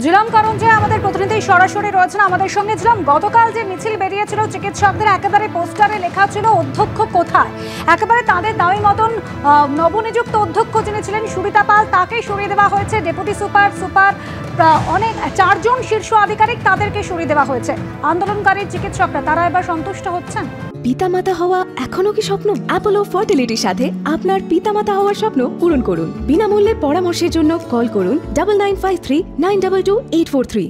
জিলাম কারণ যে আমাদের প্রতিনিধি সরাসরি রয়েছেন আমাদের সঙ্গে। জিলাম, গতকাল যে মিছিল বেরিয়েছিল চিকিৎসকদের, একেবারে পোস্টারে লেখা ছিল অধ্যক্ষ কোথায়। একেবারে তাদের দাবি মতন নবনিযুক্ত অধ্যক্ষ যিনি ছিলেন সুরিতা পাল, তাকে সরিয়ে দেওয়া হয়েছে। ডেপুটি সুপার অনেক 4 জন শীর্ষ আধিকারিক, তাদেরকে সরিয়ে দেওয়া হয়েছে। আন্দোলনকারী চিকিৎসকরা তারা এবার সন্তুষ্ট হচ্ছেন। পিতামাতা হওয়া এখনো কি স্বপ্ন? অ্যাপোলো ফার্টিলিটির সাথে আপনার পিতামাতা হওয়ার স্বপ্ন পূরণ করুন। বিনামূল্যে পরামর্শের জন্য কল করুন 9953922843।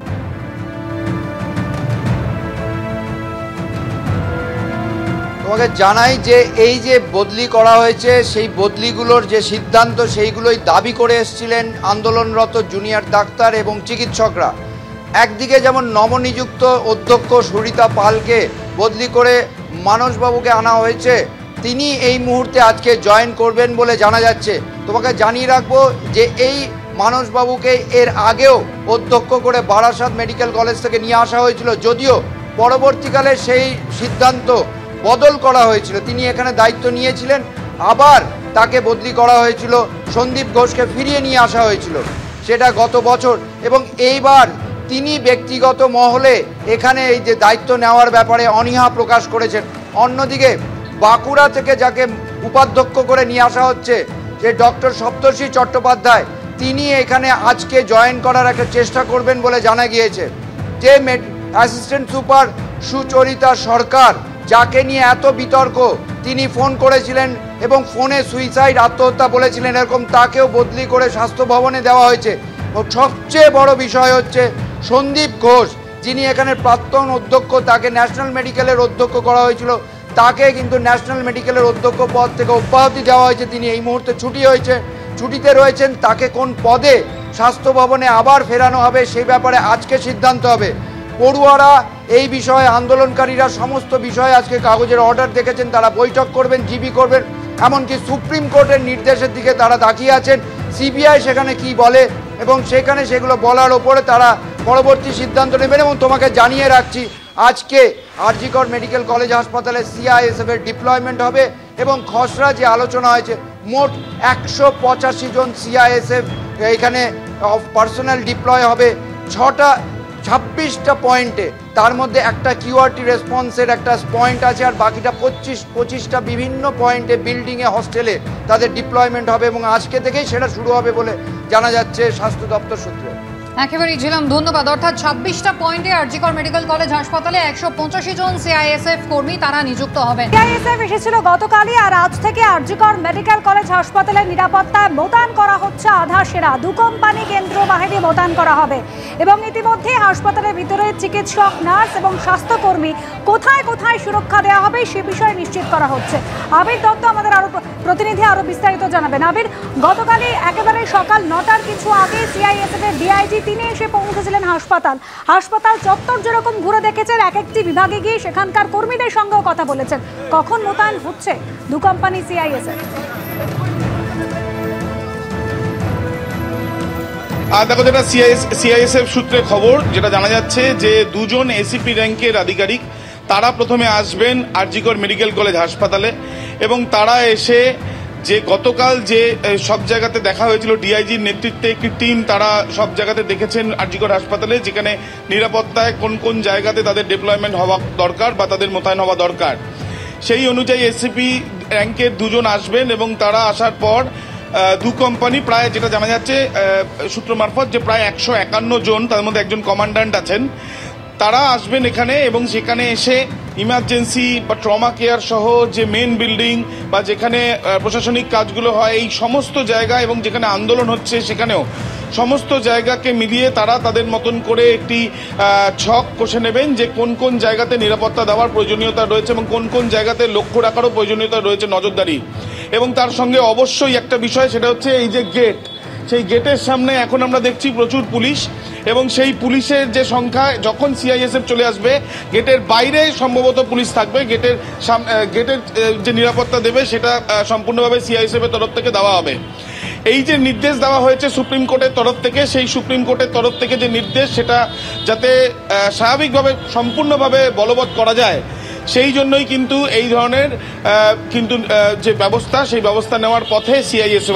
তোমাকে জানাই যে এই যে বদলি করা হয়েছে, সেই বদলিগুলোর যে সিদ্ধান্ত, সেইগুলোই দাবি করে এসেছিলেন আন্দোলনরত জুনিয়র ডাক্তার এবং চিকিৎসকরা। একদিকে যেমন নবনিযুক্ত অধ্যক্ষ সুরিতা পালকে বদলি করে মানসবাবুকে আনা হয়েছে, তিনি এই মুহূর্তে আজকে জয়েন করবেন বলে জানা যাচ্ছে। তোমাকে জানিয়ে রাখবো যে এই মানসবাবুকে এর আগেও অধ্যক্ষ করে বারাসাত মেডিকেল কলেজ থেকে নিয়ে আসা হয়েছিল, যদিও পরবর্তীকালে সেই সিদ্ধান্ত বদল করা হয়েছিল। তিনি এখানে দায়িত্ব নিয়েছিলেন, আবার তাকে বদলি করা হয়েছিল, সন্দীপ ঘোষকে ফিরিয়ে নিয়ে আসা হয়েছিল, সেটা গত বছর। এবং এইবার তিনি ব্যক্তিগত মহলে এখানে এই যে দায়িত্ব নেওয়ার ব্যাপারে অনীহা প্রকাশ করেছেন। অন্যদিকে বাঁকুড়া থেকে যাকে উপাধ্যক্ষ করে নিয়ে আসা হচ্ছে, যে ডক্টর সপ্তর্ষি চট্টোপাধ্যায়, তিনি এখানে আজকে জয়েন করার একটা চেষ্টা করবেন বলে জানা গিয়েছে। যে অ্যাসিস্ট্যান্ট সুপার সুচরিতা সরকার, যাকে নিয়ে এত বিতর্ক, তিনি ফোন করেছিলেন এবং ফোনে সুইসাইড, আত্মহত্যা বলেছিলেন, এরকম তাকেও বদলি করে স্বাস্থ্য ভবনে দেওয়া হয়েছে। সবচেয়ে বড় বিষয় হচ্ছে সন্দীপ ঘোষ, যিনি এখানে প্রাক্তন অধ্যক্ষ, তাকে ন্যাশনাল মেডিকেলের অধ্যক্ষ করা হয়েছিল, তাকে কিন্তু ন্যাশনাল মেডিকেলের অধ্যক্ষ পদ থেকে অব্যাহতি দেওয়া হয়েছে। তিনি এই মুহূর্তে ছুটিতে রয়েছেন। তাকে কোন পদে স্বাস্থ্য ভবনে আবার ফেরানো হবে সেই ব্যাপারে আজকে সিদ্ধান্ত হবে। পড়ুয়ারা এই বিষয়ে, আন্দোলনকারীরা সমস্ত বিষয়ে আজকে কাগজের অর্ডার দেখেছেন, তারা বৈঠক করবেন, জিবি করবেন, এমনকি সুপ্রিম কোর্টের নির্দেশের দিকে তারা তাকিয়ে আছেন। সিবিআই সেখানে কি বলে এবং সেখানে সেগুলো বলার ওপরে তারা পরবর্তী সিদ্ধান্ত নেবেন। এবং তোমাকে জানিয়ে রাখছি, আজকে আর.জি. কর মেডিকেল কলেজ হাসপাতালে সিআইএসএফের ডিপ্লয়মেন্ট হবে এবং খসড়া যে আলোচনা হয়েছে, মোট 185 জন সিআইএসএফ এখানে পার্সোনাল ডিপ্লয় হবে 26টা পয়েন্টে। তার মধ্যে একটা কিউআরটি রেসপন্সের একটা পয়েন্ট আছে, আর বাকিটা 25টা বিভিন্ন পয়েন্টে, বিল্ডিংয়ে, হস্টেলে তাদের ডিপ্লয়মেন্ট হবে এবং আজকে থেকেই সেটা শুরু হবে বলে জানা যাচ্ছে স্বাস্থ্য দপ্তর সূত্রে। একেবারেই ছিলাম, ধন্যবাদ। অর্থাৎ 26টা পয়েন্টে আর.জি. কর মেডিকেল কলেজ হাসপাতালে 185 জন সিআইএসএফ কর্মী তারা নিযুক্ত হবেন। সিআইএসএফ এসেছিল গতকালই, আর আজ থেকে আর.জি. কর মেডিকেল কলেজ হাসপাতালে নিরাপত্তায় মোতায়েন করা হচ্ছে আধা সেরা 2 কোম্পানি কেন্দ্র বাহিনী মোতায়েন করা হবে। এবং ইতিমধ্যে হাসপাতালের ভিতরে চিকিৎসক, নার্স এবং স্বাস্থ্যকর্মী কোথায় কোথায় সুরক্ষা দেওয়া হবে সে বিষয়ে নিশ্চিত করা হচ্ছে। আবির দত্ত আমাদের প্রতিনিধি আরো বিস্তারিত জানাবেন। আবির, গতকালই একেবারে সকাল 9টার কিছু আগে সিআইএসএফ এর ডিআইজি তিনি এসে পৌঁছেছিলেন হাসপাতাল চত্বর যেরকম ঘুরে দেখেছেন, এক একটি বিভাগে গিয়ে সেখানকার কর্মীদের সঙ্গেও কথা বলেছেন। কখন মোতায়েন হচ্ছে 2 কোম্পানি সিআইএসএফ? দেখো, যেটা সিআইএসএফ সূত্রে খবর, যেটা জানা যাচ্ছে যে 2 জন এসিপি র্যাঙ্কের আধিকারিক তারা প্রথমে আসবেন আর.জি. কর মেডিকেল কলেজ হাসপাতালে এবং তারা এসে যে গতকাল যে সব জায়গাতে দেখা হয়েছিল, ডিআইজির নেতৃত্বে একটি টিম তারা সব জায়গাতে দেখেছেন আর.জি. কর হাসপাতালে, যেখানে নিরাপত্তায় কোন কোন জায়গাতে তাদের ডিপ্লয়মেন্ট হওয়া দরকার বা তাদের মোতায়েন হওয়া দরকার, সেই অনুযায়ী এসিপি র্যাঙ্কের 2 জন আসবেন এবং তারা আসার পর 2 কোম্পানি, প্রায় যেটা জানা যাচ্ছে সূত্র মারফত, যে প্রায় 151 জন, তার মধ্যে একজন কমান্ড্যান্ট আছেন, তারা আসবেন এখানে এবং সেখানে এসে ইমার্জেন্সি বা ট্রমা কেয়ার সহ যে মেন বিল্ডিং বা যেখানে প্রশাসনিক কাজগুলো হয়, এই সমস্ত জায়গা এবং যেখানে আন্দোলন হচ্ছে সেখানেও সমস্ত জায়গাকে মিলিয়ে তারা তাদের মতন করে একটি ছক কষে নেবেন যে কোন কোন জায়গাতে নিরাপত্তা দেওয়ার প্রয়োজনীয়তা রয়েছে এবং কোন কোন জায়গাতে লক্ষ্য রাখারও প্রয়োজনীয়তা রয়েছে, নজরদারি। এবং তার সঙ্গে অবশ্যই একটা বিষয়, সেটা হচ্ছে এই যে গেট, সেই গেটের সামনে এখন আমরা দেখছি প্রচুর পুলিশ এবং সেই পুলিশের যে সংখ্যা, যখন সিআইএসএফ চলে আসবে গেটের বাইরে সম্ভবত পুলিশ থাকবে, গেটের যে নিরাপত্তা দেবে সেটা সম্পূর্ণভাবে সিআইএসএফ এর তরফ থেকে দেওয়া হবে। এই যে নির্দেশ দেওয়া হয়েছে সুপ্রিম কোর্টের তরফ থেকে, সেই সুপ্রিম কোর্টের তরফ থেকে যে নির্দেশ, সেটা যাতে স্বাভাবিকভাবে সম্পূর্ণভাবে বলবৎ করা যায়, সেই জন্যই কিন্তু এই ধরনের যে ব্যবস্থা, সেই ব্যবস্থা নেওয়ার পথে সিআইএসএফ।